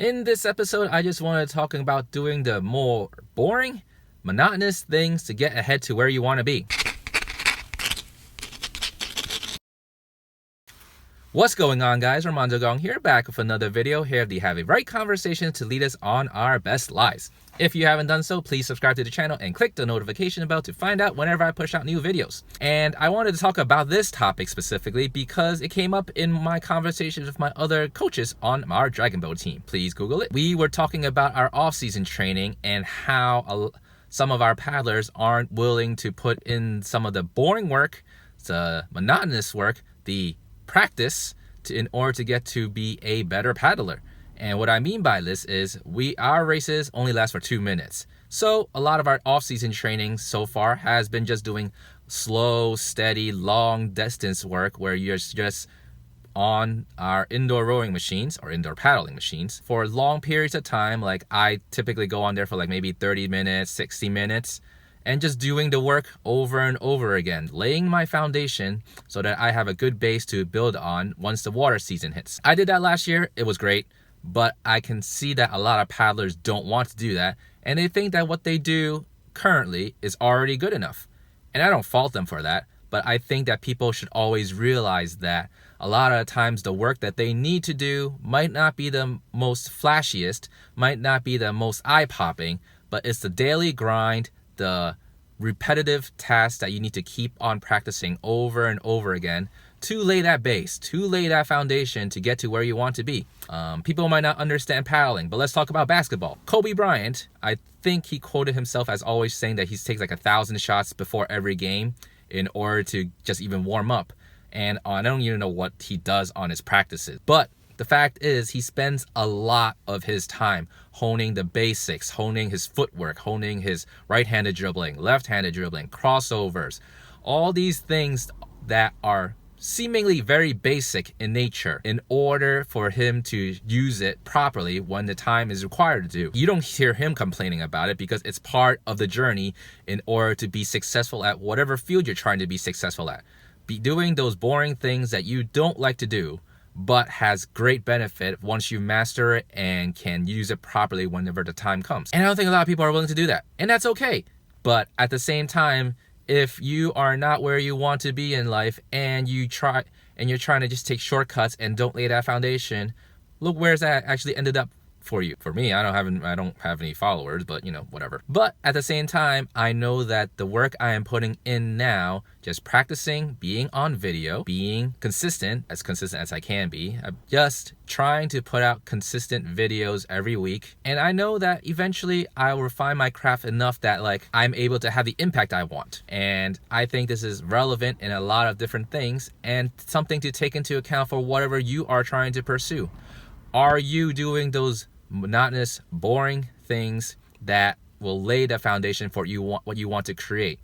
In this episode, I just wanted to talk about doing the more boring, monotonous things to get ahead to where you want to be. What's going on, guys? Armando Gong here, back with another video here to have a right conversation to lead us on our best lives. If you haven't done so, please subscribe to the channel and click the notification bell to find out whenever I push out new videos. And I wanted to talk about this topic specifically because it came up in my conversations with my other coaches on our Dragon Boat team. Please Google it. We were talking about our off-season training and how some of our paddlers aren't willing to put in some of the boring work, the monotonous work, the practice in order to get to be a better paddler. And what I mean by this is our races only last for 2 minutes. So a lot of our off-season training so far has been just doing slow, steady, long distance work where you're just on our indoor rowing machines or indoor paddling machines for long periods of time. Like I typically go on there for like maybe 30 minutes, 60 minutes, and just doing the work over and over again, laying my foundation so that I have a good base to build on once the water season hits. I did that last year. It was great, but I can see that a lot of paddlers don't want to do that, and they think that what they do currently is already good enough. And I don't fault them for that, but I think that people should always realize that a lot of times the work that they need to do might not be the most flashiest, might not be the most eye-popping, but it's the daily grind, the repetitive tasks that you need to keep on practicing over and over again to lay that base, to lay that foundation to get to where you want to be. People might not understand paddling, but let's talk about basketball. Kobe Bryant, I think he quoted himself as always saying that he takes like 1,000 shots before every game in order to just even warm up. And I don't even know what he does on his practices, but the fact is he spends a lot of his time honing the basics, honing his footwork, honing his right-handed dribbling, left-handed dribbling, crossovers, all these things that are seemingly very basic in nature in order for him to use it properly when the time is required to do. You don't hear him complaining about it because it's part of the journey in order to be successful at whatever field you're trying to be successful at. Be doing those boring things that you don't like to do, but has great benefit once you master it and can use it properly whenever the time comes. And I don't think a lot of people are willing to do that, and that's okay. But at the same time, if you are not where you want to be in life and you're trying to just take shortcuts and don't lay that foundation, look where's that actually ended up for you. For me, I don't have any followers, but you know, whatever. But at the same time, I know that the work I am putting in now, just practicing, being on video, being consistent as I can be, I'm just trying to put out consistent videos every week. And I know that eventually I will refine my craft enough that like I'm able to have the impact I want. And I think this is relevant in a lot of different things and something to take into account for whatever you are trying to pursue. Are you doing those monotonous, boring things that will lay the foundation for what you want to create?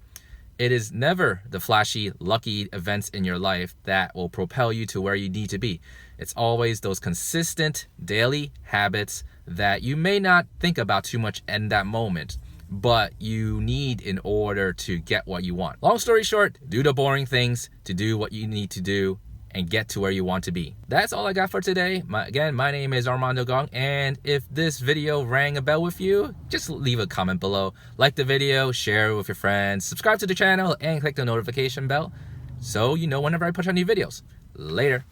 It is never the flashy, lucky events in your life that will propel you to where you need to be. It's always those consistent daily habits that you may not think about too much in that moment, but you need in order to get what you want. Long story short, do the boring things to do what you need to do and get to where you want to be. That's all I got for today. Again, my name is Armando Gong, and if this video rang a bell with you, just leave a comment below. Like the video, share it with your friends, subscribe to the channel, and click the notification bell so you know whenever I push out new videos. Later.